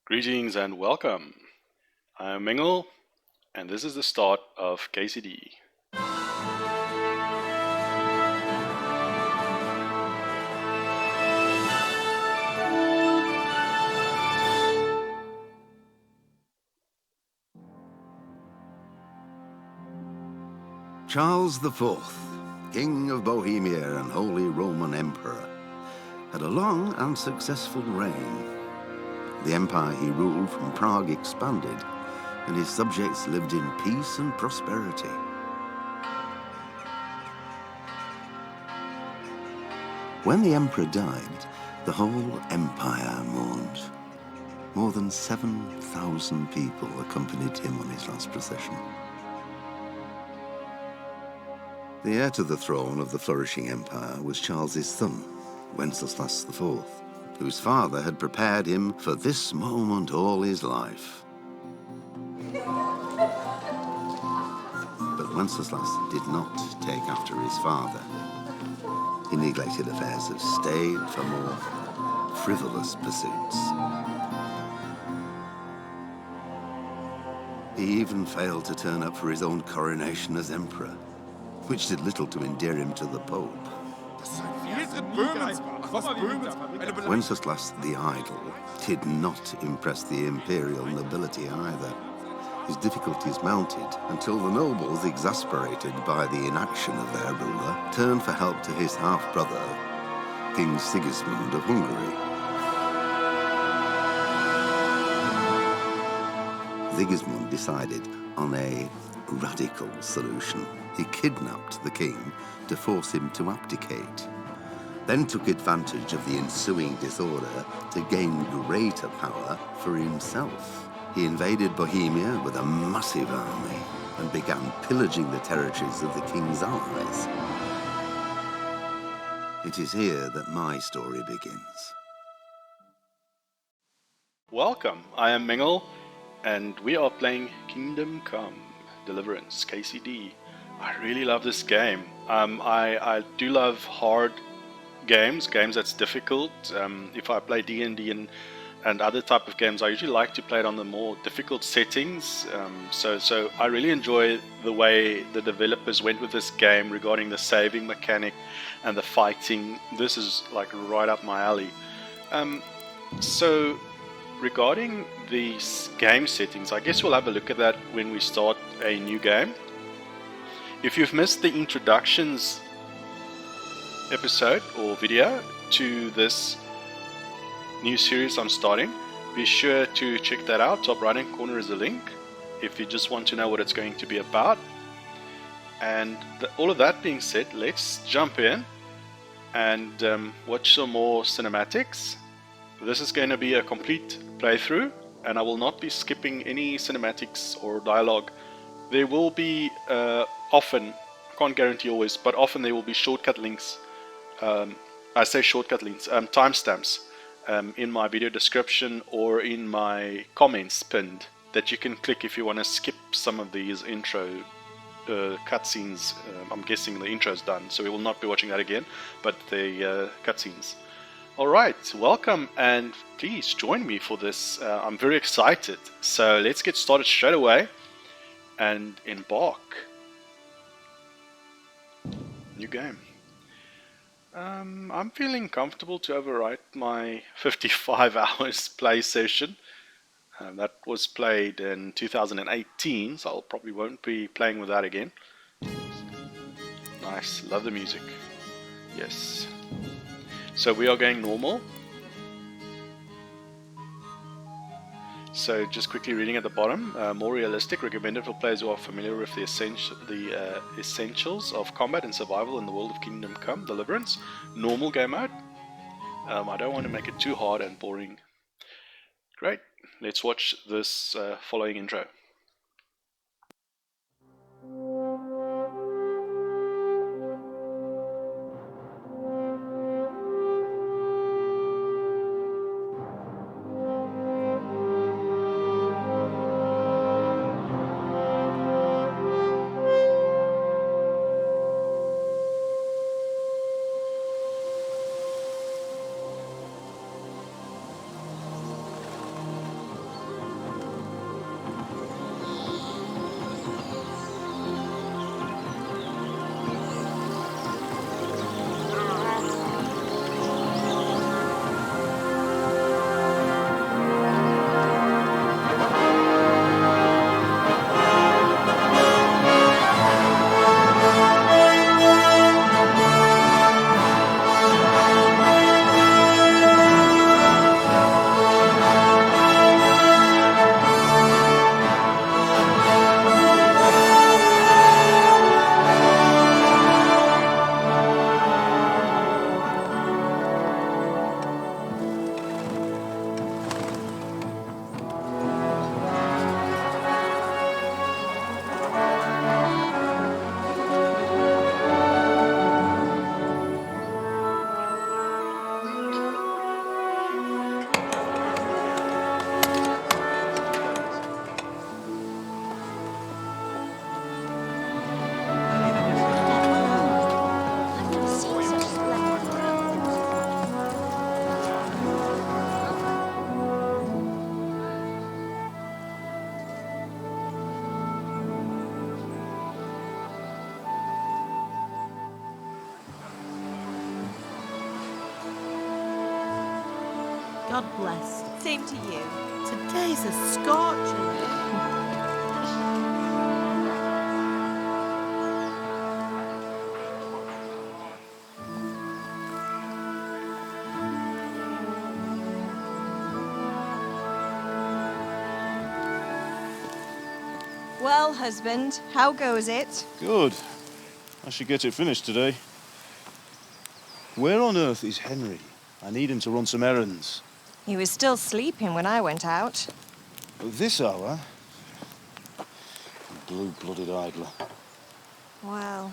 Greetings and welcome. I'm Mengel, and this is the start of KCD. Charles IV, King of Bohemia and Holy Roman Emperor, had a long and successful reign. The empire he ruled from Prague expanded, and his subjects lived in peace and prosperity. When the emperor died, the whole empire mourned. More than 7,000 people accompanied him on his last procession. The heir to the throne of the flourishing empire was Charles's son, Wenceslas IV, whose father had prepared him for this moment all his life. But Wenceslas did not take after his father. He neglected affairs of state for more frivolous pursuits. He even failed to turn up for his own coronation as emperor, which did little to endear him to the Pope. Wenceslas the Idle did not impress the imperial nobility either. His difficulties mounted until the nobles, exasperated by the inaction of their ruler, turned for help to his half-brother, King Sigismund of Hungary. Sigismund decided on a radical solution. He kidnapped the king to force him to abdicate, then took advantage of the ensuing disorder to gain greater power for himself. He invaded Bohemia with a massive army and began pillaging the territories of the king's allies. It is here that my story begins. Welcome, I am Mengel, and we are playing Kingdom Come, Deliverance, KCD. I really love this game. I do love hard games that's difficult. If I play D&D and other type of games, I usually like to play it on the more difficult settings. So I really enjoy the way the developers went with this game regarding the saving mechanic and the fighting. This is like right up my alley. So regarding these game settings, I guess we'll have a look at that when we start a new game. If you've missed the introductions episode or video to this new series I'm starting, be sure to check that out. Top right hand corner is a link if you just want to know what it's going to be about. And all of that being said, let's jump in and watch some more cinematics. This is going to be a complete playthrough, and I will not be skipping any cinematics or dialogue. There will be often, I can't guarantee always, but often there will be shortcut links. I say shortcut links, timestamps in my video description or in my comments pinned that you can click if you want to skip some of these intro cutscenes. I'm guessing the intro's done, so we will not be watching that again, but the cutscenes. Alright, welcome, and please join me for this. I'm very excited. So let's get started straight away and embark. New game. I'm feeling comfortable to overwrite my 55 hours play session. That was played in 2018, so I probably won't be playing with that again. Nice, love the music. Yes. So we are going normal. So just quickly reading at the bottom, more realistic, recommended for players who are familiar with the essentials of combat and survival in the world of Kingdom Come, Deliverance. Normal game mode. I don't want to make it too hard and boring. Great, let's watch this following intro. God bless. Same to you. Today's a scorcher. Well, husband, how goes it? Good. I should get it finished today. Where on earth is Henry? I need him to run some errands. He was still sleeping when I went out. At this hour? Blue-blooded idler. Well,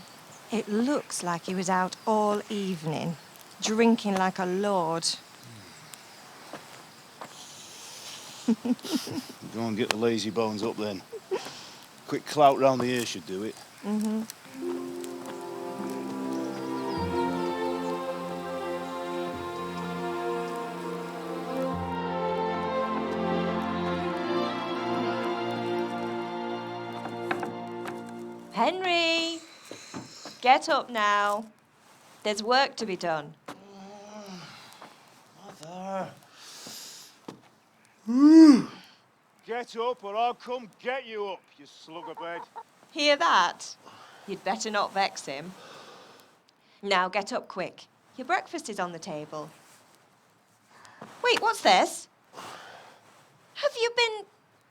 it looks like he was out all evening, drinking like a lord. Go and get the lazy bones up then. Quick clout round the ear should do it. Henry! Get up now. There's work to be done. Mother. Get up or I'll come get you up, you slugabed. Hear that? You'd better not vex him. Now get up quick. Your breakfast is on the table. Wait, what's this? Have you been...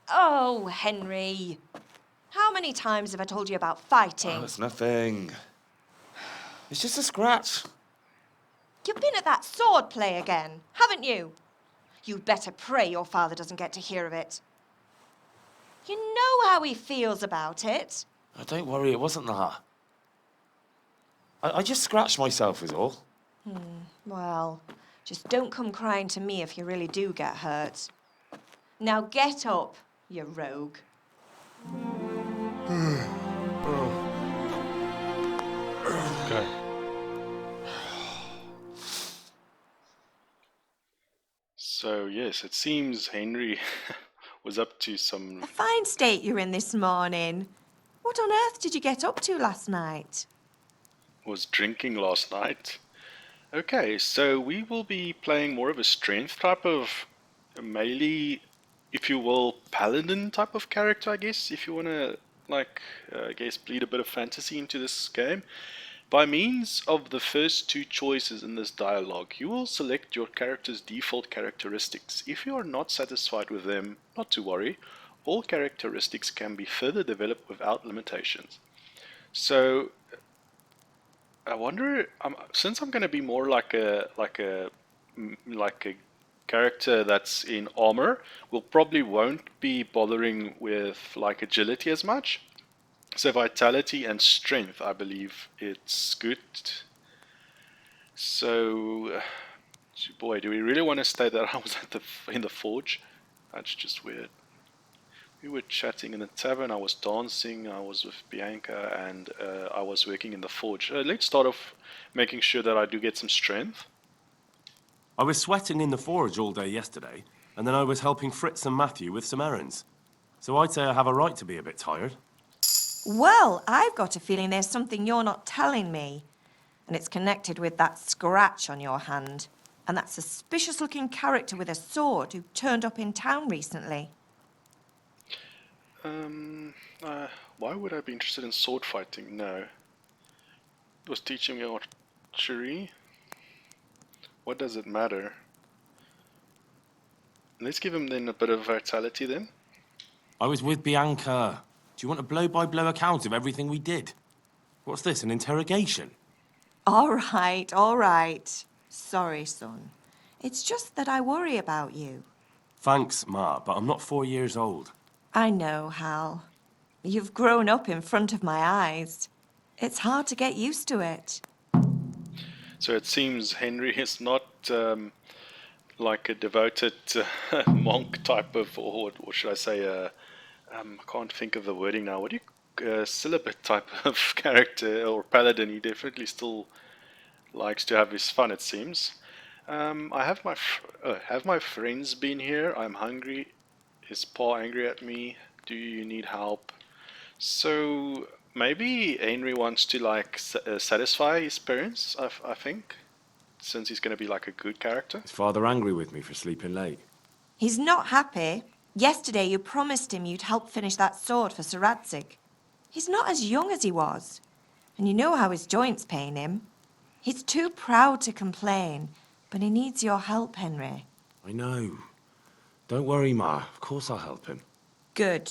Oh, Henry. How many times have I told you about fighting? Oh, it's nothing. It's just a scratch. You've been at that sword play again, haven't you? You'd better pray your father doesn't get to hear of it. You know how he feels about it. Oh, don't worry, it wasn't that. I just scratched myself is all. Well, just don't come crying to me if you really do get hurt. Now get up, you rogue. Okay. So, yes, it seems Henry was up to some... A fine state you're in this morning. What on earth did you get up to last night? was drinking last night. Okay, so we will be playing more of a strength type of melee, if you will, paladin type of character, I guess, if you want to, like, I guess, bleed a bit of fantasy into this game. By means of the first two choices in this dialogue, you will select your character's default characteristics. If you are not satisfied with them, not to worry, all characteristics can be further developed without limitations. So, I wonder, since I'm going to be more like a character that's in armor, we'll probably won't be bothering with like agility as much. So vitality and strength, I believe it's good. So, boy, do we really want to state that I was in the forge? That's just weird. We were chatting in the tavern, I was dancing, I was with Bianca, and I was working in the forge. Let's start off making sure that I do get some strength. I was sweating in the forge all day yesterday, and then I was helping Fritz and Matthew with some errands. So I'd say I have a right to be a bit tired. Well, I've got a feeling there's something you're not telling me. And it's connected with that scratch on your hand. And that suspicious-looking character with a sword who turned up in town recently. Why would I be interested in sword fighting? No. It was teaching me archery. What does it matter? Let's give him then a bit of vitality then. I was with Bianca. Do you want a blow-by-blow account of everything we did? What's this, an interrogation? All right. Sorry, son. It's just that I worry about you. Thanks, Ma, but I'm not 4 years old. I know, Hal. You've grown up in front of my eyes. It's hard to get used to it. So it seems Henry is not like a devoted monk type of, or should I say, I can't think of the wording now. What do you, celibate type of character or paladin? He definitely still likes to have his fun, it seems. I have my friends been here? I'm hungry. Is Pa angry at me? Do you need help? So maybe Henry wants to like satisfy his parents. I think since he's going to be like a good character. Is Father angry with me for sleeping late? He's not happy. Yesterday you promised him you'd help finish that sword for Sir Radzig. He's not as young as he was. And you know how his joints pain him. He's too proud to complain, but he needs your help, Henry. I know. Don't worry, Ma. Of course I'll help him. Good.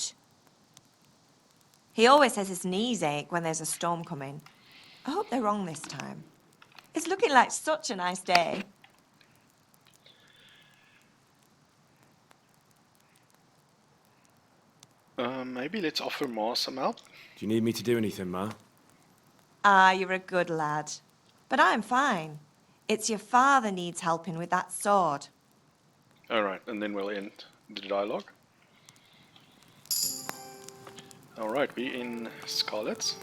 He always says his knees ache when there's a storm coming. I hope they're wrong this time. It's looking like such a nice day. Maybe let's offer Ma some help. Do you need me to do anything, Ma? Ah, you're a good lad. But I'm fine. It's your father needs helping with that sword. Alright, and then we'll end the dialogue. Alright, we're in Scarlet's.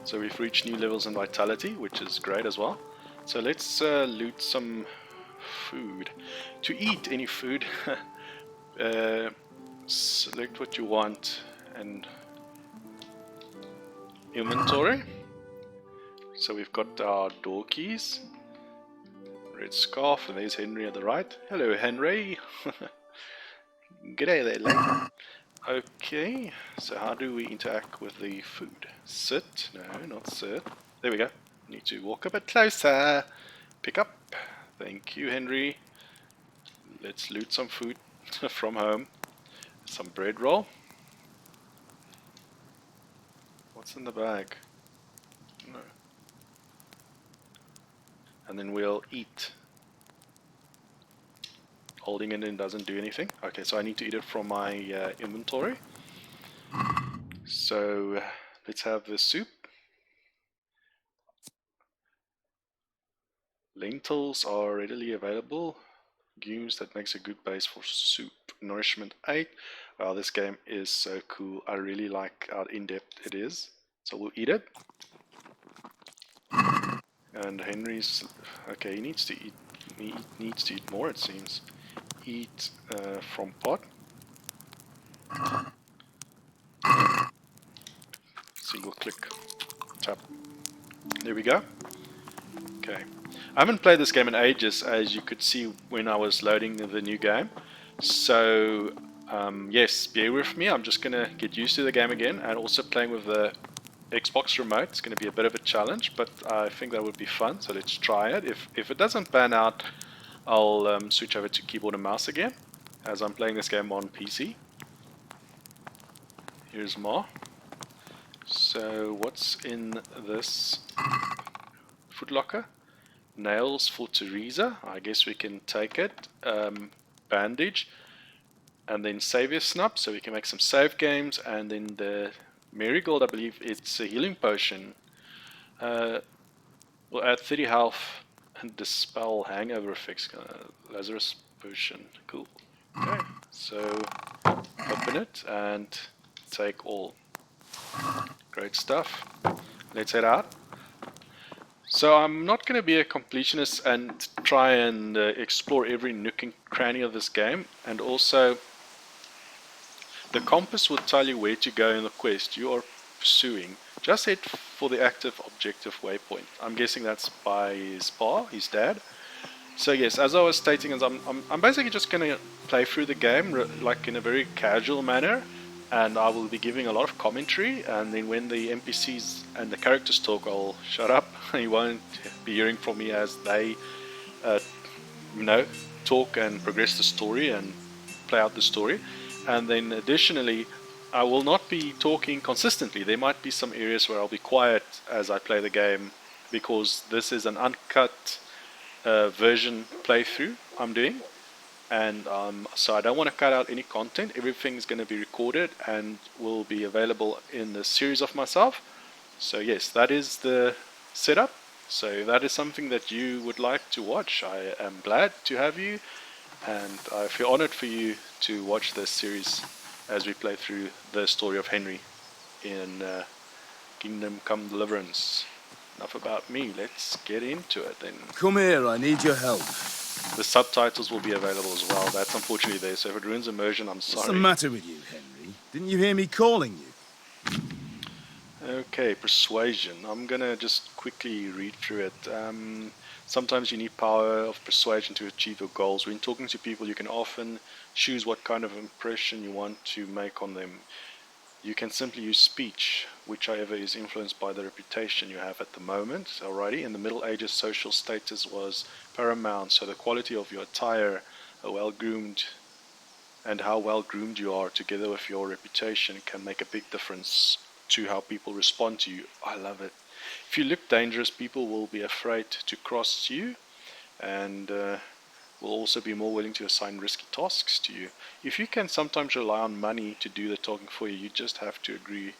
So we've reached new levels in Vitality, which is great as well. So let's loot some food. To eat any food, select what you want and inventory. So we've got our door keys, red scarf, and there's Henry at the right. Hello, Henry. G'day there, lad. Okay, so how do we interact with the food? Sit? No, not sit. There we go. Need to walk a bit closer. Pick up. Thank you, Henry. Let's loot some food from home. Some bread roll. What's in the bag? No. And then we'll eat. Holding it in doesn't do anything. Okay, so I need to eat it from my inventory. So let's have the soup. Lentils are readily available. Legumes, that makes a good base for soup. Nourishment 8. Wow, this game is so cool. I really like how in-depth it is. So we'll eat it. And Henry's okay. He needs to eat. He needs to eat more, it seems. Eat from pot. Single click. Tap. There we go. Okay. I haven't played this game in ages, as you could see when I was loading the new game. So, yes, bear with me. I'm just going to get used to the game again, and also playing with the Xbox remote. It's going to be a bit of a challenge, but I think that would be fun. So let's try it. If it doesn't pan out, I'll switch over to keyboard and mouse again, as I'm playing this game on PC. Here's more. So what's in this footlocker? Nails for Teresa. I guess we can take it. Bandage. And then Savior Snub, so we can make some save games. And then the Marigold, I believe it's a healing potion. We'll add 30 health and dispel hangover effects. Lazarus potion. Cool. Okay, so open it and take all. Great stuff. Let's head out. So I'm not going to be a completionist and try and explore every nook and cranny of this game. And also, the compass will tell you where to go in the quest you are pursuing. Just head for the active objective waypoint. I'm guessing that's by his pa, his dad. So yes, as I was stating, I'm basically just going to play through the game like in a very casual manner. And I will be giving a lot of commentary, and then when the NPCs and the characters talk, I'll shut up. You won't be hearing from me as they, talk and progress the story and play out the story. And then additionally, I will not be talking consistently. There might be some areas where I'll be quiet as I play the game, because this is an uncut version playthrough I'm doing. And so I don't want to cut out any content. Everything is going to be recorded and will be available in the series of myself. So yes, that is the setup. So if that is something that you would like to watch, I am glad to have you. And I feel honored for you to watch this series as we play through the story of Henry in Kingdom Come Deliverance. Enough about me, let's get into it then. Come here, I need your help. The subtitles will be available as well. That's unfortunately there, so if it ruins immersion, I'm sorry. What's the matter with you, Henry? Didn't you hear me calling you? Okay, persuasion. I'm gonna just quickly read through it. Sometimes you need power of persuasion to achieve your goals. When talking to people, you can often choose what kind of impression you want to make on them. You can simply use speech, whichever is influenced by the reputation you have at the moment. Alrighty, in the Middle Ages, social status was paramount, so the quality of your attire, how well groomed you are, together with your reputation, can make a big difference to how people respond to you. I love it. If you look dangerous, people will be afraid to cross you, and will also be more willing to assign risky tasks to you. If you can sometimes rely on money to do the talking for you, you just have to agree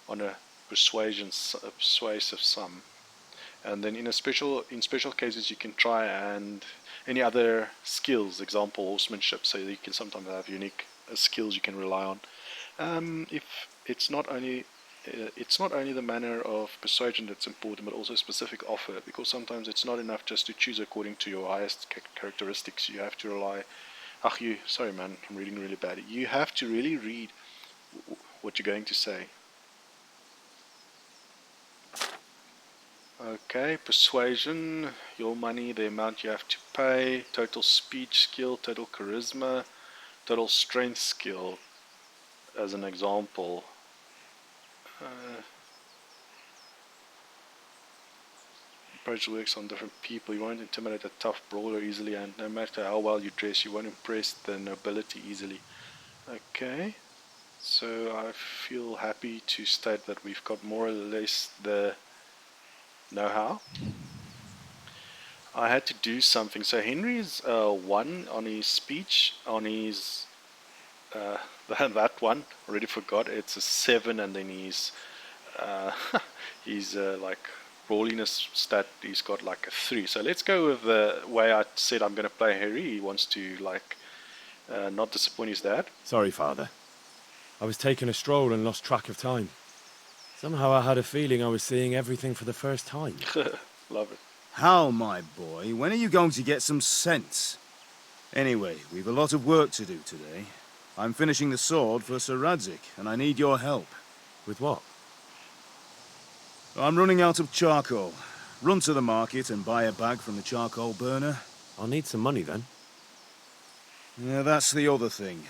on a persuasive sum. And then in special cases, you can try and any other skills, example horsemanship, so you can sometimes have unique skills you can rely on. If it's not only the manner of persuasion that's important, but also a specific offer, because sometimes it's not enough just to choose according to your highest characteristics. You have to rely. Sorry man, I'm reading really bad. You have to really read what you're going to say. Okay, persuasion, your money, the amount you have to pay, total speech skill, total charisma, total strength skill, as an example. Approach works on different people. You won't intimidate a tough brawler easily, and no matter how well you dress, you won't impress the nobility easily. Okay, so I feel happy to state that we've got more or less the know-how. I had to do something. So Henry's 1 on his speech, on his that one, already forgot. It's a 7, and then he's like brawliness stat, he's got like a 3. So let's go with the way I said I'm going to play Harry. He wants to like not disappoint his dad. Sorry, Father. I was taking a stroll and lost track of time. Somehow I had a feeling I was seeing everything for the first time. Love it. How, my boy? When are you going to get some sense? Anyway, we've a lot of work to do today. I'm finishing the sword for Sir Radzig, and I need your help. With what? I'm running out of charcoal. Run to the market and buy a bag from the charcoal burner. I'll need some money then. Yeah, that's the other thing.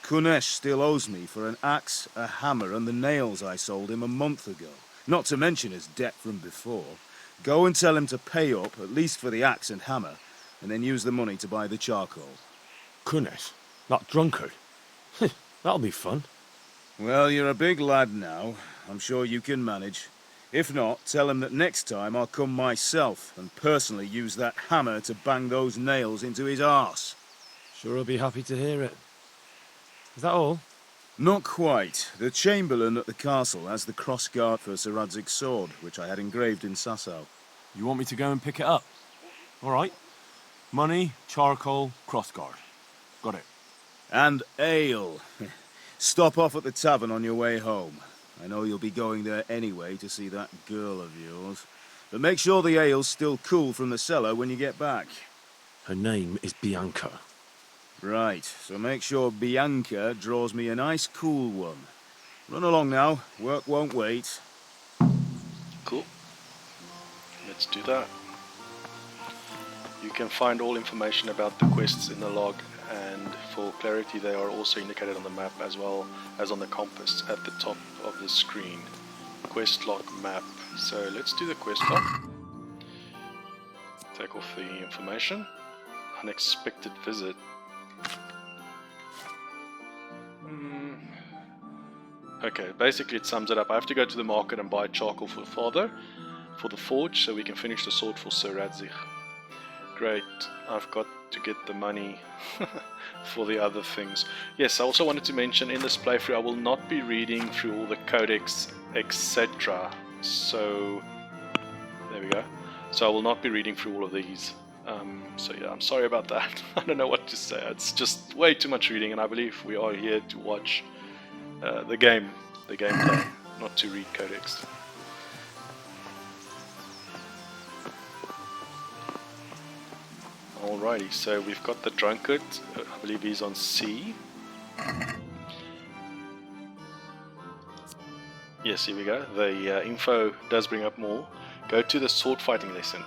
Kunesh still owes me for an axe, a hammer, and the nails I sold him a month ago. Not to mention his debt from before. Go and tell him to pay up, at least for the axe and hammer, and then use the money to buy the charcoal. Kunesh? That drunkard? That'll be fun. Well, you're a big lad now. I'm sure you can manage. If not, tell him that next time I'll come myself and personally use that hammer to bang those nails into his arse. Sure I'll be happy to hear it. Is that all? Not quite. The Chamberlain at the castle has the crossguard for Sir Radzig's sword, which I had engraved in Sasau. You want me to go and pick it up? All right. Money, charcoal, crossguard. Got it. And ale. Stop off at the tavern on your way home. I know you'll be going there anyway to see that girl of yours. But make sure the ale's still cool from the cellar when you get back. Her name is Bianca. Right, so make sure Bianca draws me a nice cool one. Run along now, work won't wait. Cool. Let's do that. You can find all information about the quests in the log, and for clarity they are also indicated on the map as well as on the compass at the top of the screen. Quest log map. So let's do the quest log. Take off the information. Unexpected visit. Okay, basically it sums it up. I have to go to the market and buy charcoal for father, for the forge, so we can finish the sword for Sir Radzig. Great, I've got to get the money for the other things. Yes, I also wanted to mention in this playthrough I will not be reading through all the codex, etc. So, there we go. So I will not be reading through all of these. So yeah, I'm sorry about that. I don't know what to say. It's just way too much reading, and I believe we are here to watch the gameplay, not to read codex. Alrighty, so we've got the drunkard. I believe he's on C. Yes, here we go. The info does bring up more. Go to the sword fighting lesson.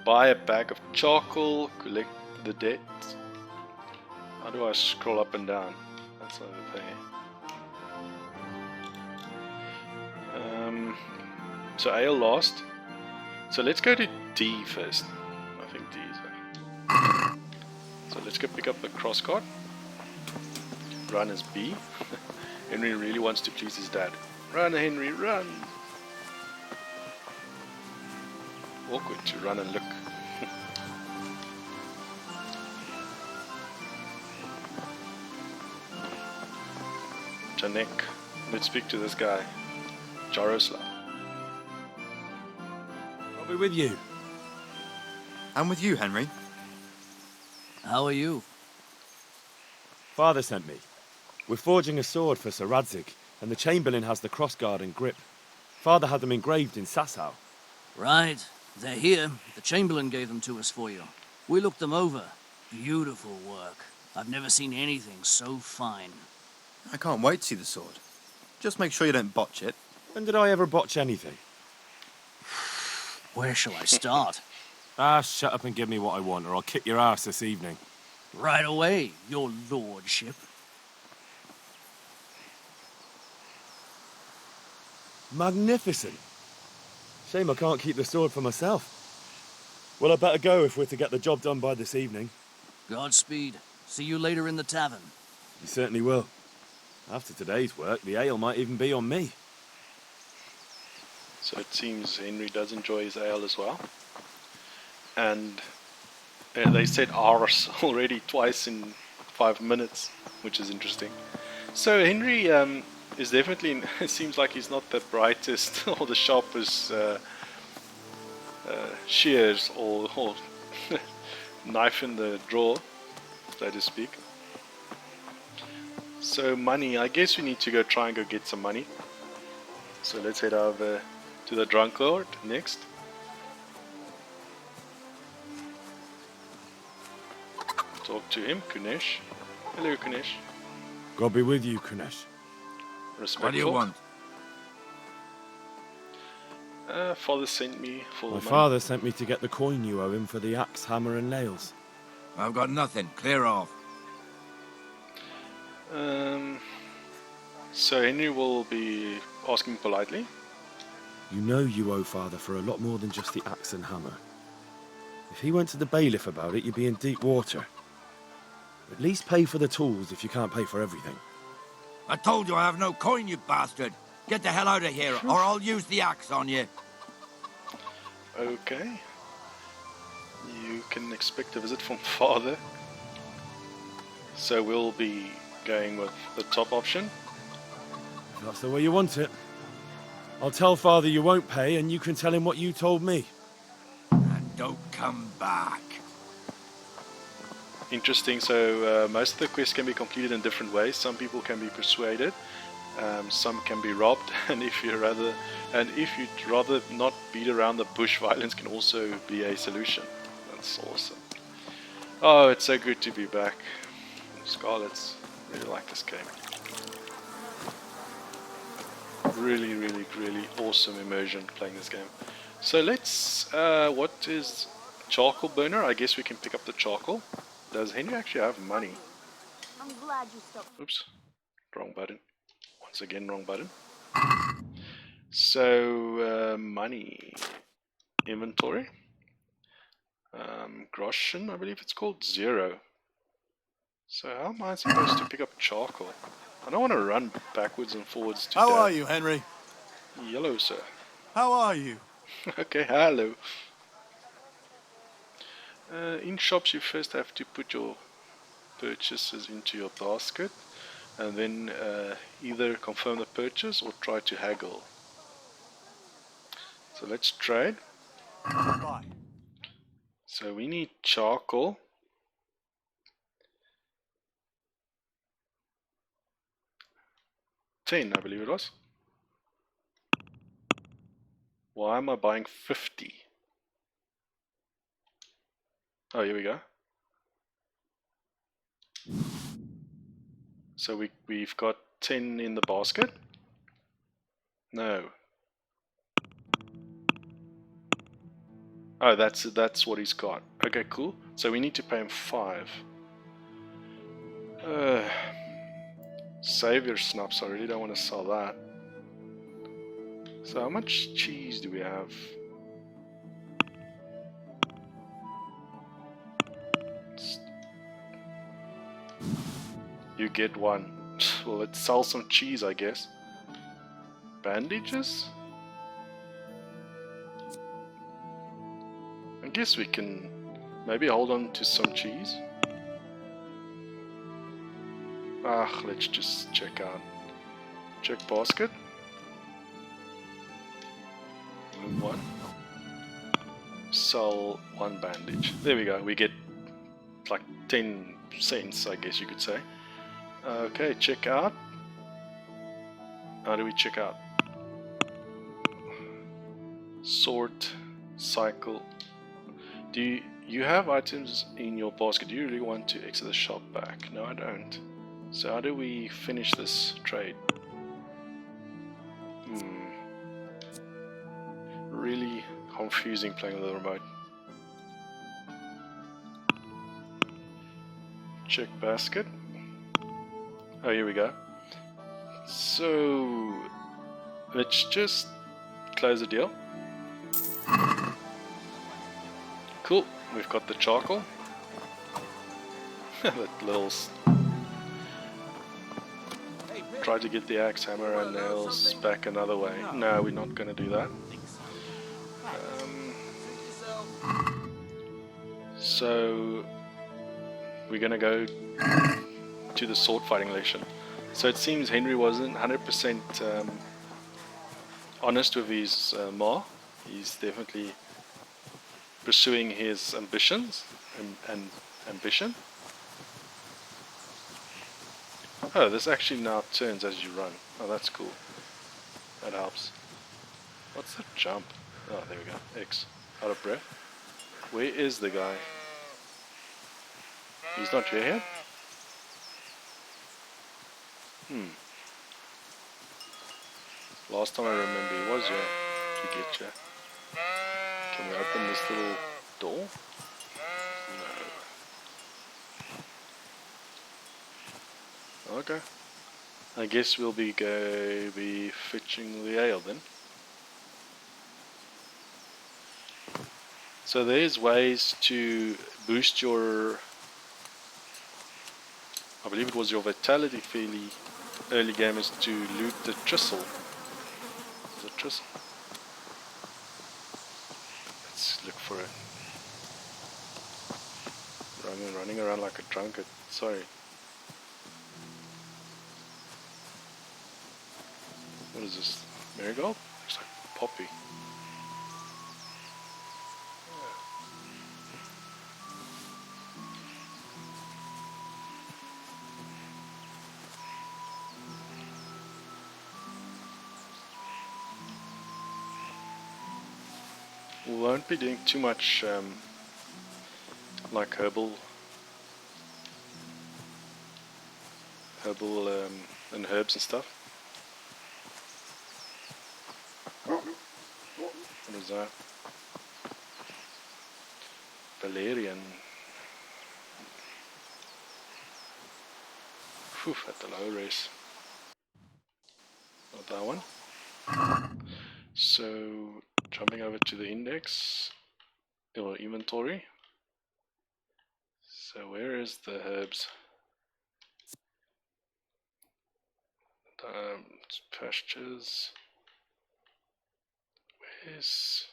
Buy a bag of charcoal, collect the debt. How do I scroll up and down? That's over there. So Ale lost. So let's go to D first. I think D is there. So let's go pick up the cross card. Run as B. Henry really wants to please his dad. Run, Henry, run! Awkward to run and look. Janek. Let's speak to this guy. Jaroslav. I'll be with you. I'm with you, Henry. How are you? Father sent me. We're forging a sword for Sir Radzig, and the Chamberlain has the crossguard and grip. Father had them engraved in Sasau. Right. They're here. The Chamberlain gave them to us for you. We looked them over. Beautiful work. I've never seen anything so fine. I can't wait to see the sword. Just make sure you don't botch it. When did I ever botch anything? Where shall I start? Shut up and give me what I want, or I'll kick your ass this evening. Right away, your lordship. Magnificent. Shame I can't keep the sword for myself. Well, I better go if we're to get the job done by this evening. Godspeed. See you later in the tavern. You certainly will. After today's work, the ale might even be on me. So it seems Henry does enjoy his ale as well. And they said arse already twice in 5 minutes, which is interesting. So Henry is definitely, it seems like he's not the brightest or the sharpest shears or knife in the drawer, so to speak. So money, I guess we need to go try and go get some money. So let's head over to the drunkard next. Talk to him, Kunesh. Hello, Kunesh. God be with you, Kunesh. Respectful. What do you want? Father sent me for My money. father sent me to get the coin you owe him for the axe, hammer and nails. I've got nothing. Clear off. So Henry will be asking politely. You know you owe father for a lot more than just the axe and hammer. If he went to the bailiff about it, you'd be in deep water. At least pay for the tools if you can't pay for everything. I told you I have no coin, you bastard. Get the hell out of here, or I'll use the axe on you. Okay. You can expect a visit from father. So we'll be going with the top option. If that's the way you want it. I'll tell father you won't pay, and you can tell him what you told me. And don't come back. Interesting. So most of the quests can be completed in different ways. Some people can be persuaded. Some can be robbed, and if you'd rather not beat around the bush, violence can also be a solution. That's awesome. Oh, it's so good to be back. Scarlet's really like this game. Really, really, really awesome immersion playing this game. So let's, what is charcoal burner? I guess we can pick up the charcoal. Does Henry actually have money? I'm glad you stopped. Oops, wrong button. Once again, wrong button. So, money. Inventory. Groschen, I believe it's called 0. So how am I supposed to pick up charcoal? I don't want to run backwards and forwards to How Dad. are you, Henry? Yellow, sir. How are you? Okay, hello. In shops you first have to put your purchases into your basket and then either confirm the purchase or try to haggle. So let's trade. Bye. So we need charcoal. $10, I believe it was. Why am I buying 50? Oh, here we go. So we've got 10 in the basket. No. Oh, that's what he's got. Okay, cool. So we need to pay him 5. Savior snaps. I really don't want to sell that. So how much cheese do we have? You get 1. Well, let's sell some cheese, I guess. Bandages? I guess we can maybe hold on to some cheese. Let's just check out. Check basket. Move 1. Sell 1 bandage. There we go. We get like 10 cents, I guess you could say. Okay, check out. How do we check out? Sort, cycle. Do you have items in your basket? Do you really want to exit the shop back? No, I don't. So how do we finish this trade? Really confusing playing with the remote. Check basket. Oh, here we go. So let's just close the deal. Cool, we've got the charcoal. That little try to get the axe, hammer and nails back another way. No, we're not going to do that. So we're going to go to the sword fighting lesson. So it seems Henry wasn't 100% honest with his ma. He's definitely pursuing his ambitions and ambition. Oh, this actually now turns as you run. Oh, that's cool. That helps. What's the jump? Oh, there we go. X. Out of breath. Where is the guy? He's not here yet? Last time I remember he was here to get you. Can we open this little door? No. Okay. I guess we'll be fetching the ale then. So there's ways to boost your, I believe it was your vitality fairly early game, is to loot the tristle. The tristle. Let's look for it. Running around like a drunkard. Sorry. What is this? Marigold? Looks like poppy. We won't be doing too much like herbal and herbs and stuff. What is that? Valerian. Phew, at the low race. Not that one. So jumping over to the index or inventory. So where is the herbs? Pastures. Where's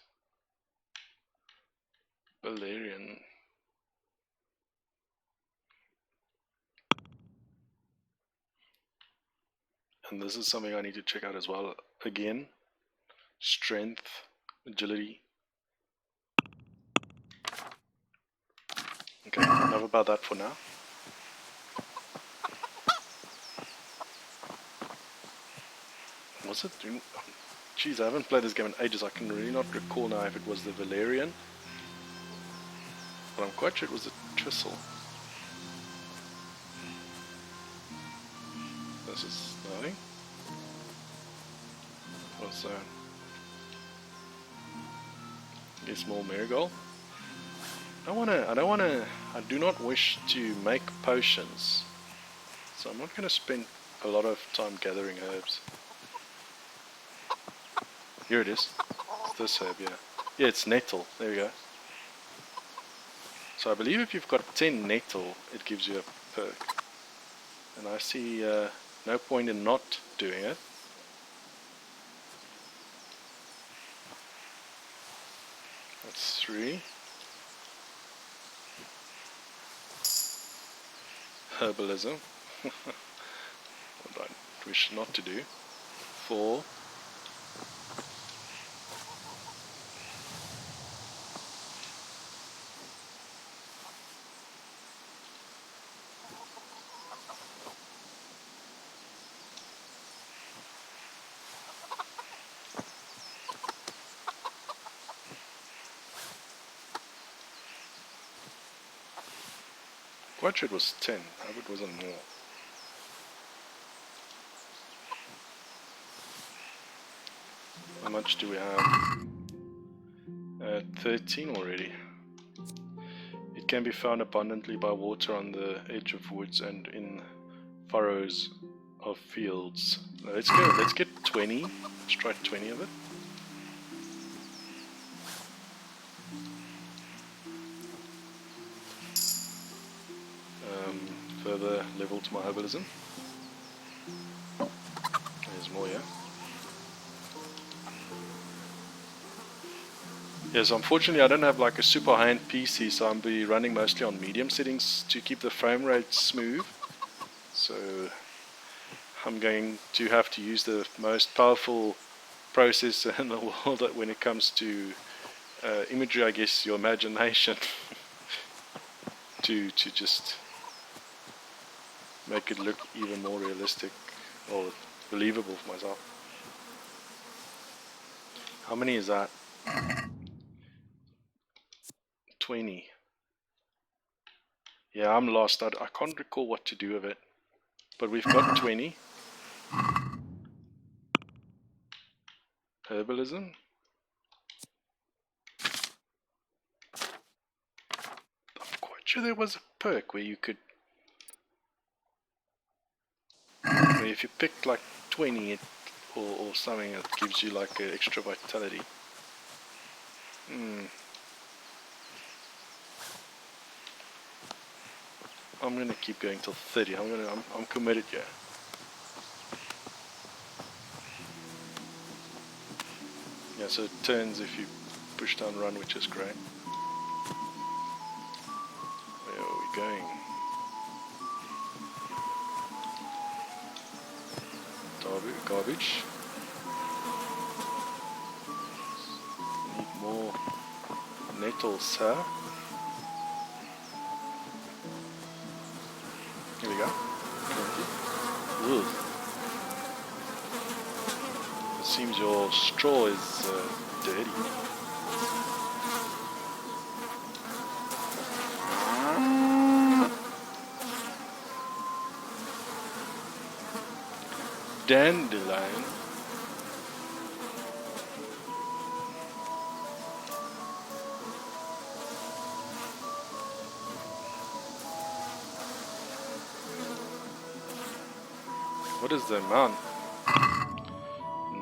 Valerian? And this is something I need to check out as well. Again, strength, agility. Okay, enough about that for now. Was it doing? Jeez, I haven't played this game in ages. I can really not recall now if it was the Valerian. But I'm quite sure it was the Tristle. This is nothing. What's that? Get more marigold. I do not wish to make potions. So I'm not going to spend a lot of time gathering herbs. Here it is. It's this herb, yeah. Yeah, it's nettle. There we go. So I believe if you've got 10 nettle, it gives you a perk. And I see no point in not doing it. That's 3. Herbalism. What I wish not to do. 4. Quite sure it was 10. I hope it wasn't more. How much do we have? 13 already. It can be found abundantly by water on the edge of woods and in furrows of fields. Let's go. Let's get 20. Let's try 20 of it. Further level to my herbalism. There's more, yeah. Yes, unfortunately I don't have like a super high-end PC, so I'm be running mostly on medium settings to keep the frame rate smooth. So I'm going to have to use the most powerful processor in the world when it comes to imagery, I guess, your imagination, to just make it look even more realistic or believable for myself. How many is that? 20. Yeah, I'm lost. I can't recall what to do with it. But we've got 20. Herbalism. I'm quite sure there was a perk where you could... where if you picked like 20 or something, it gives you like an extra vitality. I'm gonna keep going till 30. I'm committed, yeah. Yeah, so it turns if you push down run, which is great. Where are we going? Garbage. Need more nettles, huh? Here we go. Ooh. It seems your straw is dirty. Dandelion. What is the amount?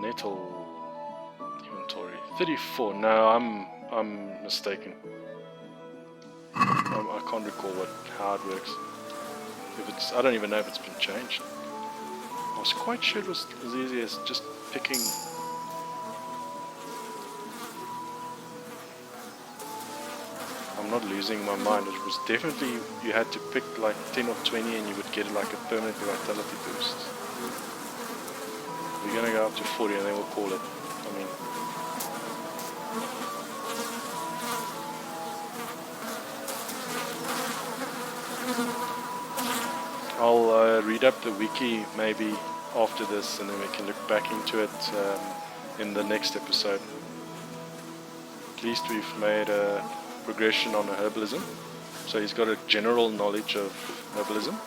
Nettle inventory 34. No, I'm mistaken. I can't recall how it works. I don't even know if it's been changed. I was quite sure it was as easy as just picking. I'm not losing my mind. It was definitely you had to pick like 10 or 20 and you would get like a permanent vitality boost. We're gonna go up to 40 and then we'll call it. I mean, I'll read up the wiki maybe after this, and then we can look back into it in the next episode. At least we've made a progression on herbalism, so he's got a general knowledge of herbalism.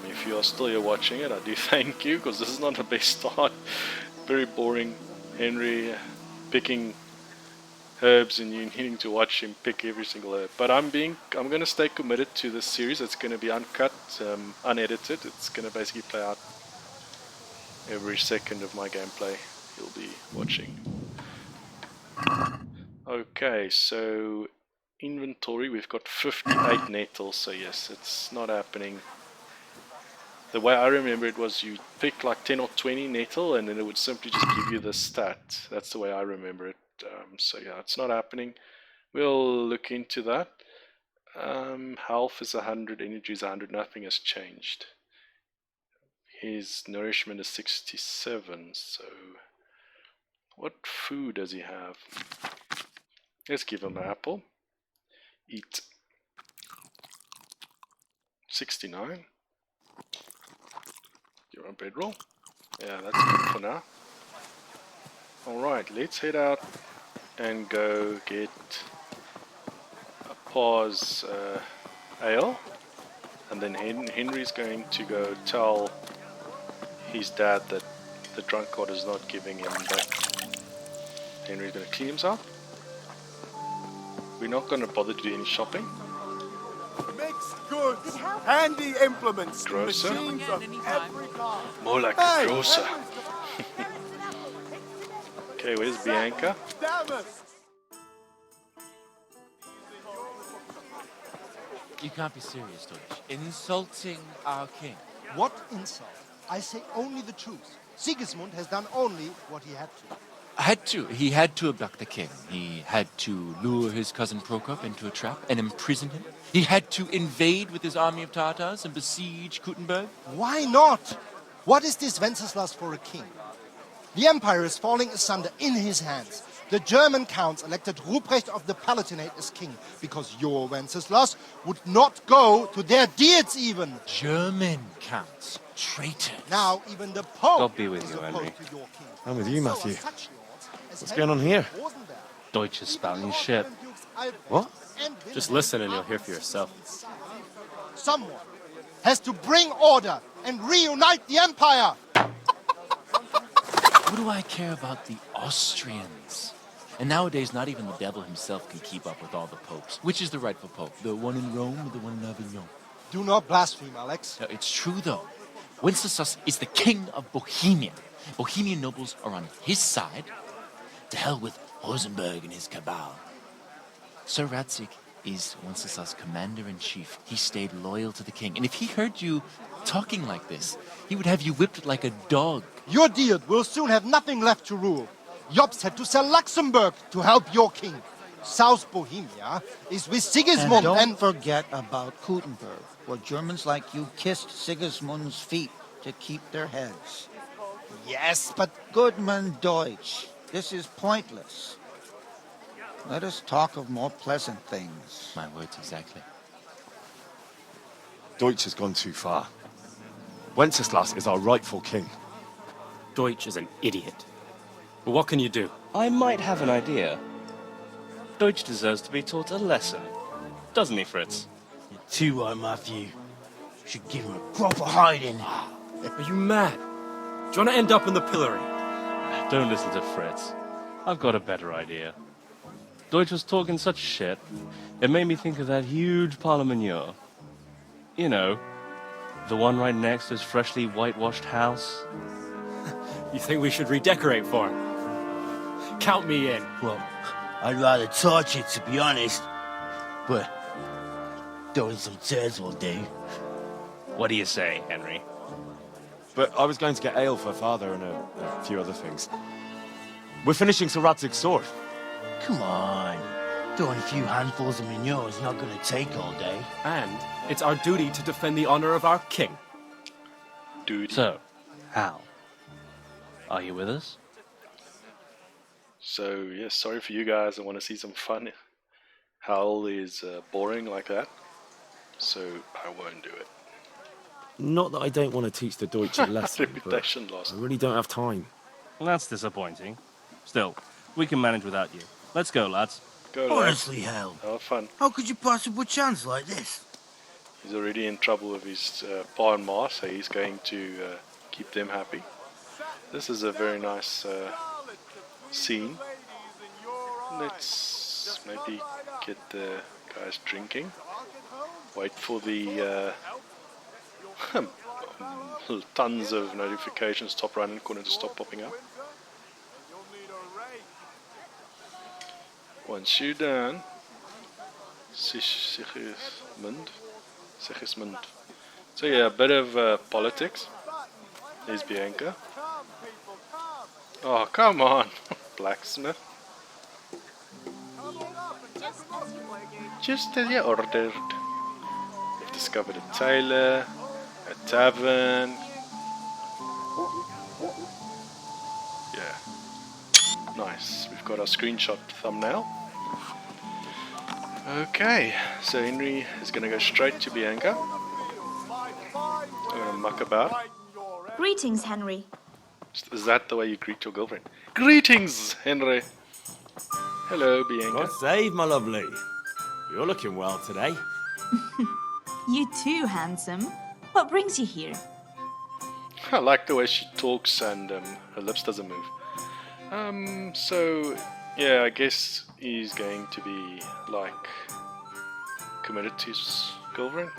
If you are still here watching it, I do thank you, because this is not the best start very boring. Henry picking herbs and you needing to watch him pick every single herb. But I'm gonna stay committed to this series. It's gonna be uncut, unedited. It's gonna basically play out every second of my gameplay. You'll be watching. Okay, so inventory, we've got 58 nettles, so yes, it's not happening. The way I remember it was you pick like 10 or 20 nettle and then it would simply just give you the stat. That's the way I remember it. So yeah, it's not happening. We'll look into that. Health is 100, energy is 100, nothing has changed. His nourishment is 67, so what food does he have? Let's give him an apple. Eat. 69. You're on bedroll? Yeah, that's good for now. Alright, let's head out and go get a pause ale. And then Henry's going to go tell his dad that the drunkard is not giving him that. Henry's going to clean himself. We're not going to bother to do any shopping. Mixed goods, handy implements, Grocer? machines of every kind. More like a grocer. Okay, where's Bianca? You can't be serious, Deutsch. Insulting our king. What insult? I say only the truth. Sigismund has done only what he had to. He had to abduct the king. He had to lure his cousin Prokop into a trap and imprison him. He had to invade with his army of Tatars and besiege Kuttenberg. Why not? What is this Wenceslas for a king? The empire is falling asunder in his hands. The German counts elected Ruprecht of the Palatinate as king because your Wenceslas would not go to their deeds even. German counts. Traitors. Now even the Pope God be with is you, opposed Henry. to your king. I'm with you, So Matthew. are such lords as What's going on here? Deutsch is spouting shit. What? Just listen and you'll hear for yourself. Someone has to bring order and reunite the empire. What do I care about the Austrians? And nowadays, not even the devil himself can keep up with all the popes. Which is the rightful pope? The one in Rome or the one in Avignon? Do not blaspheme, Alex. No, it's true, though. Wenceslas is the king of Bohemia. Bohemian nobles are on his side. To hell with Rosenberg and his cabal. Sir Radzig is Wenceslas' commander-in-chief. He stayed loyal to the king. And if he heard you talking like this, he would have you whipped like a dog. Your Diet will soon have nothing left to rule. Jobst had to sell Luxembourg to help your king. South Bohemia is with Sigismund and don't forget about Kuttenberg, where Germans like you kissed Sigismund's feet to keep their heads. Yes, but... Goodman Deutsch, this is pointless. Let us talk of more pleasant things. My words exactly. Deutsch has gone too far. Wenceslas is our rightful king. Deutsch is an idiot. But what can you do? I might have an idea. Deutsch deserves to be taught a lesson. Doesn't he, Fritz? You're too right, Matthew. Should give him a proper hiding. Are you mad? Do you want to end up in the pillory? Don't listen to Fritz. I've got a better idea. Deutsch was talking such shit, it made me think of that huge parliament. You know, the one right next to his freshly whitewashed house. You think we should redecorate for him? Count me in. Well, I'd rather torch it, to be honest. But throwing some turds will do. What do you say, Henry? But I was going to get ale for father and a few other things. We're finishing Sir Radzig's sword. Come on. Throwing a few handfuls of manure is not going to take all day. And it's our duty to defend the honor of our king. Duty. So, Hal, are you with us? So, yeah, sorry for you guys. I want to see some fun. Hal is boring like that, so I won't do it. Not that I don't want to teach the Deutsch a lesson, Reputation lost. I really don't have time. Well, that's disappointing. Still, we can manage without you. Let's go, lads. Go, Honestly, lads. Hal. Have fun. How could you pass up a chance like this? He's already in trouble with his pa and ma, so he's going to keep them happy. This is a very nice scene. Let's maybe get the guys drinking. Wait for the tons of notifications top right hand corner to stop popping up. Once you're done, Sigismund. So yeah, a bit of politics. There's Bianca. Oh, come on, blacksmith. Just as you ordered. We've discovered a tailor, a tavern. Yeah. Nice. We've got our screenshot thumbnail. Okay, so Henry is going to go straight to Bianca. I'm going to muck about. Greetings, Henry. Is that the way you greet your girlfriend? Greetings, Henry. Hello, Bianca. God save, my lovely. You're looking well today. You too, handsome. What brings you here? I like the way she talks and her lips doesn't move. So, yeah, I guess he's going to be, like, committed to his girlfriend?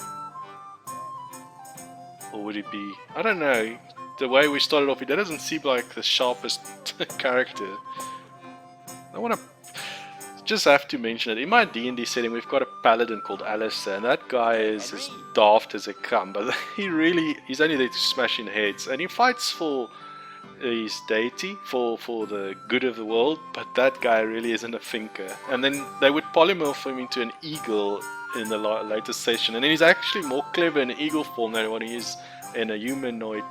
Or would he be... I don't know. The way we started off, he doesn't seem like the sharpest character. I want to just have to mention it. In my D&D setting, we've got a paladin called Alistair, and that guy is as daft as a cum, but he's only there to smash in heads, and he fights for his deity, for the good of the world, but that guy really isn't a thinker. And then they would polymorph him into an eagle in the latest session, and then he's actually more clever in eagle form than what he is in a humanoid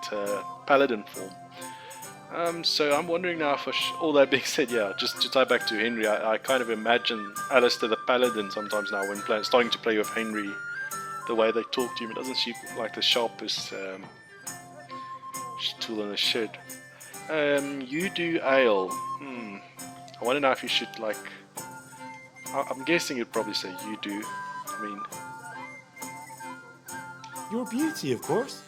paladin form. So I'm wondering now if all that being said, yeah, just to tie back to Henry, I kind of imagine Alistair the Paladin sometimes now when starting to play with Henry, the way they talk to him, it doesn't seem like the sharpest tool in the shed. You do ale. I wonder now if you should, like, I'm guessing you'd probably say you do. I mean... Your beauty, of course.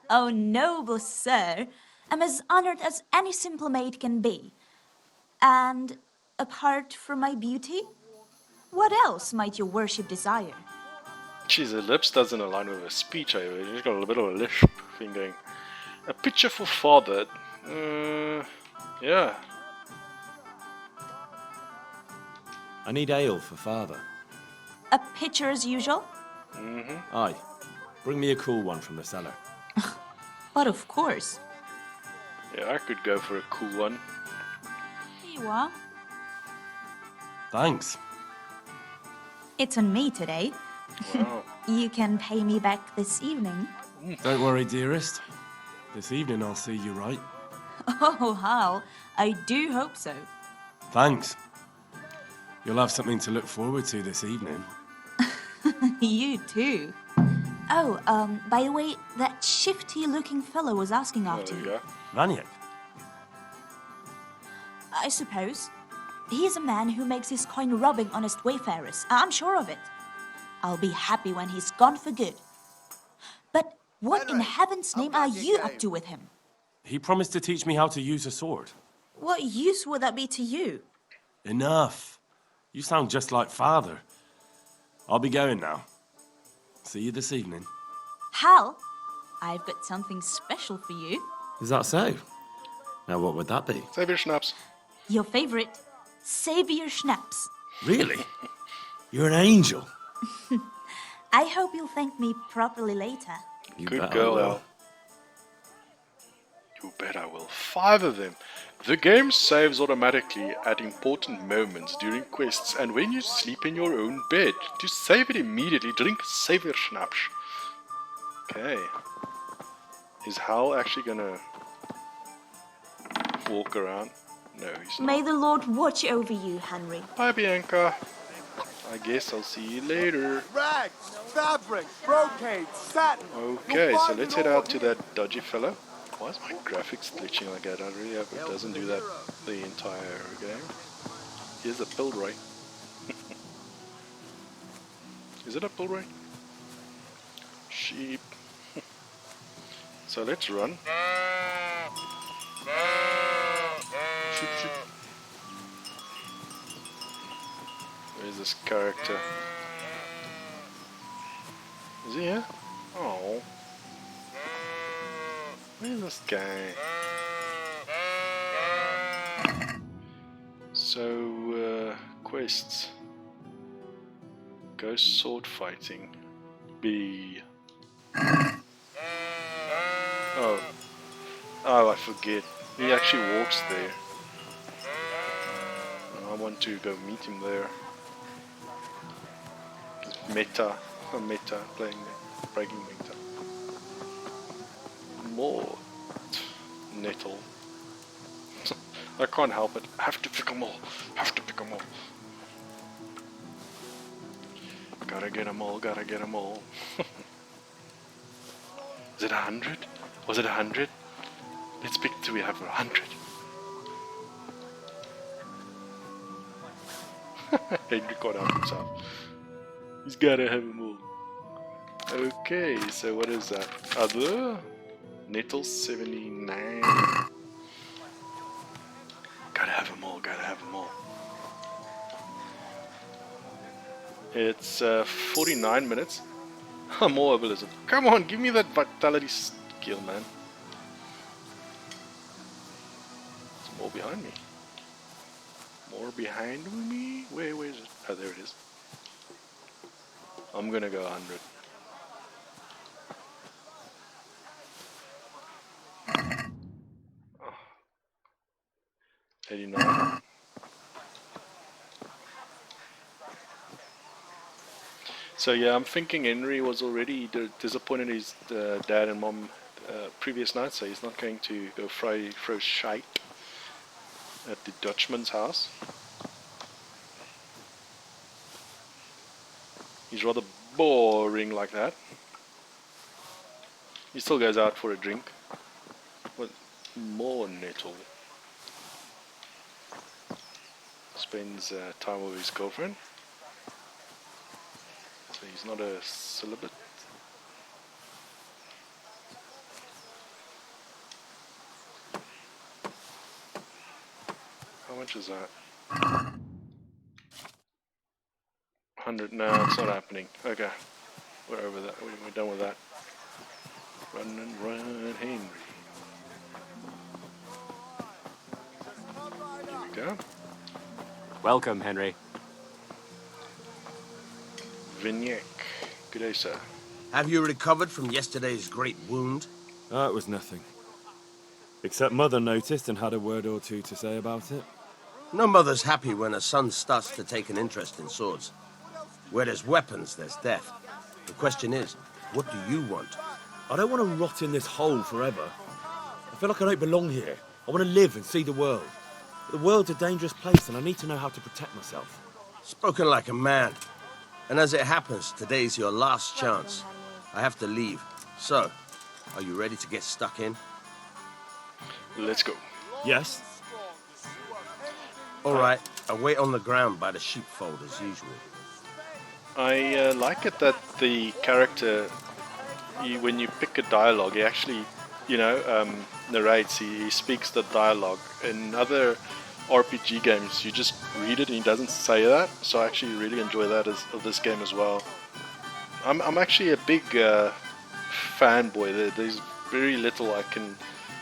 Oh, noble sir, I'm as honored as any simple maid can be. And apart from my beauty, what else might your worship desire? Geez, her lips doesn't align with her speech, she's got a bit of a lisp thing going. A picture for father. Yeah. I need ale for father. A pitcher as usual? Aye. Bring me a cool one from the cellar. But of course. Yeah, I could go for a cool one. Here you are. Thanks. It's on me today. Wow. You can pay me back this evening. Don't worry, dearest. This evening I'll see you right. Oh, Hal, I do hope so. Thanks. You'll have something to look forward to this evening. You too. Oh, by the way, that shifty-looking fellow was asking after you. Vaniak? I suppose. He's a man who makes his coin robbing honest wayfarers. I'm sure of it. I'll be happy when he's gone for good. But what in heaven's name are you up to with him? He promised to teach me how to use a sword. What use would that be to you? Enough. You sound just like father. I'll be going now. See you this evening. Hal, I've got something special for you. Is that so? Now what would that be? Save your schnapps. Your favorite, Savior Schnapps. Really? You're an angel. I hope you'll thank me properly later. Good girl, Al. You bet I will. 5 of them. The game saves automatically at important moments during quests and when you sleep in your own bed. To save it immediately, drink Savior Schnapps. Okay. Is Hal actually gonna walk around? No, he's not. May the Lord watch over you, Henry. Bye, Bianca. I guess I'll see you later. Rags, fabric, brocade, satin. Okay, so let's head out to that dodgy fella. Why is my graphics glitching like that? I really hope it doesn't do that the entire game. Here's a Pilroy. Is it a Pilroy? Sheep. So let's run. Shoot, shoot. Where's this character? Is he here? Oh. Where's this guy? So, quests. Ghost sword fighting. B. Oh. Oh, I forget. He actually walks there. I want to go meet him there. Meta. Meta. Playing there. Breaking meta. More. Nettle. I can't help it. I have to pick them all. Have to pick them all. Gotta get them all. Gotta get them all. Is it 100? Was it 100? Let's pick till we have 100. Henry caught out himself. He's gotta have them all. Okay, so what is that? Other? Nettle 79. Gotta have them all, gotta have them all. It's 49 minutes. More herbalism. Come on, give me that vitality skill, man. There's more behind me. More behind me? Where is it? Oh, there it is. I'm gonna go 100. Oh. 89. So yeah, I'm thinking Henry was already disappointed his dad and mom previous night, so he's not going to go throw shite at the Dutchman's house. He's rather boring like that. He still goes out for a drink. With more Nettle. Spends time with his girlfriend. So he's not a celibate. How much is that? 100. No, it's not happening. Okay. We're over that. We're done with that. Run and run, Henry. Here we go. Welcome, Henry. Vignac. Good day, sir. Have you recovered from yesterday's great wound? It was nothing. Except Mother noticed and had a word or two to say about it. No mother's happy when a son starts to take an interest in swords. Where there's weapons, there's death. The question is, what do you want? I don't want to rot in this hole forever. I feel like I don't belong here. I want to live and see the world. The world's a dangerous place and I need to know how to protect myself. Spoken like a man. And as it happens, today's your last chance. I have to leave. So, are you ready to get stuck in? Let's go. Yes. All right, I'll wait on the ground by the sheepfold as usual. I like it that the character, when you pick a dialogue, he actually, narrates. He speaks the dialogue. In other RPG games, you just read it and he doesn't say that. So I actually really enjoy that of this game as well. I'm actually a big fanboy. There's very little I can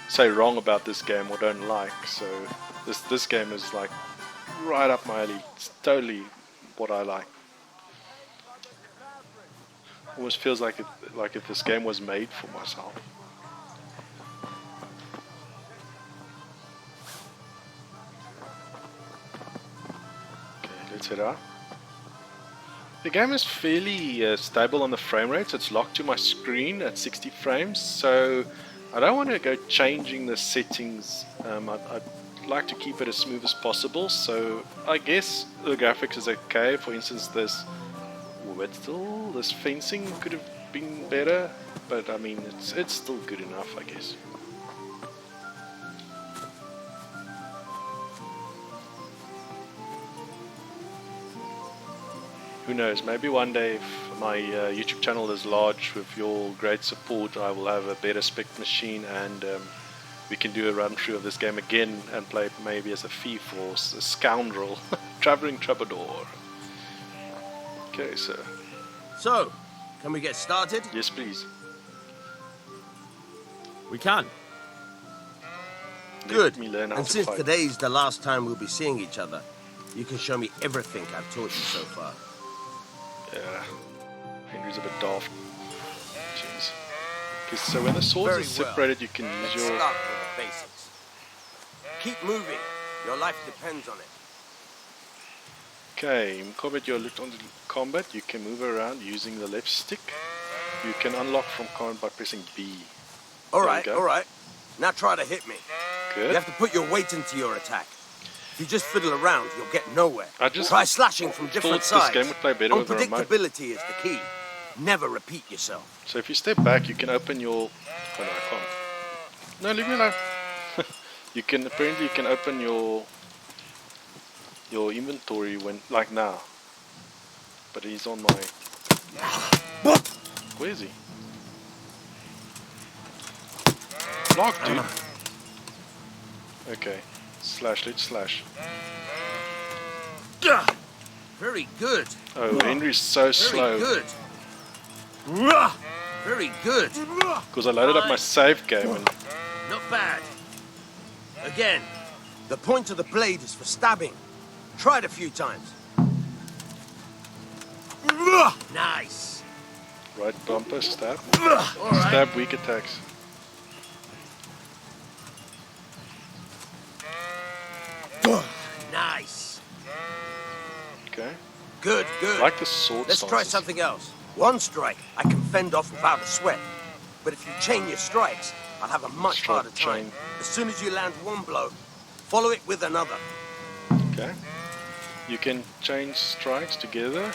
say wrong about this game or don't like. So this game is like right up my alley. It's totally what I like. Almost feels like if this game was made for myself. Okay, let's head out. The game is fairly stable on the frame rates. It's locked to my screen at 60 frames, so I don't want to go changing the settings. I'd like to keep it as smooth as possible, so I guess the graphics is okay. For instance, this fencing could have been better, but I mean it's still good enough, I guess. Who knows, maybe one day if my YouTube channel is large. With your great support, I will have a better spec machine, and we can do a run through of this game again and play it maybe as a thief or a scoundrel, traveling troubadour. Okay, sir. So, can we get started? Yes, please. We can. Let Good. me learn how And to since fight. today's the last time we'll be seeing each other, you can show me everything I've taught you so far. Yeah, Henry's a bit daft. Jeez. Okay, so when the swords Very are separated, you can use Let's your... start with the basics. Keep moving. Your life depends on it. Okay, in combat you're looked on to combat, you can move around using the left stick. You can unlock from combat by pressing B. Alright, alright. Now try to hit me. Good. You have to put your weight into your attack. If you just fiddle around, you'll get nowhere. I just Try slashing from different thought sides. this game would play better with a remote. Unpredictability is the key. Never repeat yourself. So if you step back, you can open your... Oh no, I can't. No, leave me alone. Apparently you can open your inventory when, like now. But he's on my... Where is he? Block, dude. Okay. Slash, let's slash. Very good. Oh, Henry's so slow. Very good. Very good. Because I loaded up my save game and... Not bad. Again, the point of the blade is for stabbing. Try it a few times. Nice. Right bumper, stab. Alright. Stab, weak attacks. Nice. Okay. Good, good. I like the sword Let's try stances. something else. One strike, I can fend off without a sweat. But if you chain your strikes, I'll have a much try harder to time. chain. As soon as you land one blow, follow it with another. Okay. You can change strikes together.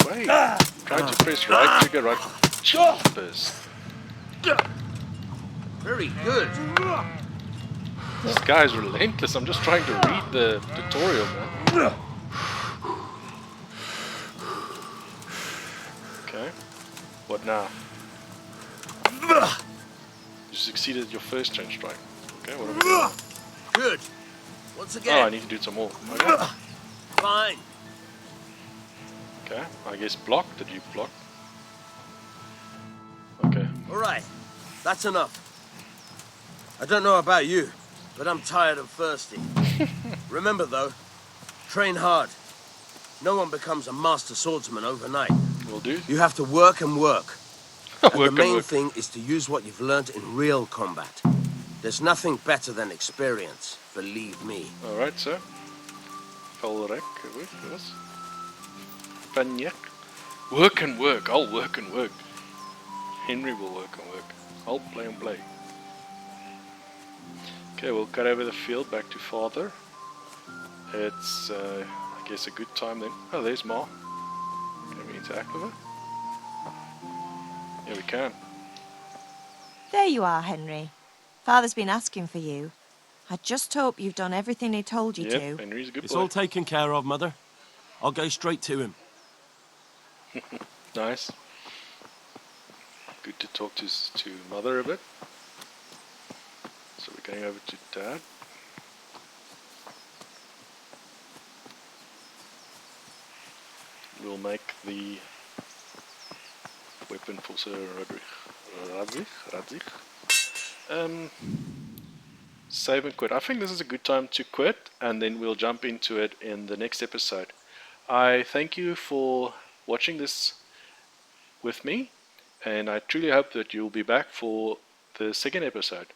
Wait. Try to press right trigger, right. Jeepers. Very good. This guy's relentless. I'm just trying to read the tutorial, man. Okay. What now? You succeeded at your first chain strike. Okay, what are we doing? Good. Once Oh, again. I need to do some more. Okay. Fine. Okay, I guess block. Did you block? Okay. Alright, that's enough. I don't know about you, but I'm tired and thirsty. Remember though, train hard. No one becomes a master swordsman overnight. Will do. You have to work and work. And Work the and main work. thing is to use what you've learned in real combat. There's nothing better than experience, believe me. Alright, sir. Valrek, was? Paniak. Work and work. I'll work and work. Henry will work and work. I'll play and play. Okay, we'll cut over the field back to father. It's, I guess, a good time then. Oh, there's Ma. Can we interact with her? Yeah, we can. There you are, Henry. Father's been asking for you. I just hope you've done everything he told you Yep, to. Henry's a good It's boy. all taken care of, Mother. I'll go straight to him. Nice. Good to talk to Mother a bit. So we're going over to Dad. We'll make the weapon for Sir Radwig. Save and quit. I think this is a good time to quit, and then we'll jump into it in the next episode. I thank you for watching this with me, and I truly hope that you'll be back for the second episode.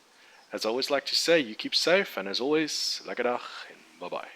As I always like to say, you keep safe, and as always, lekker dag, and bye bye.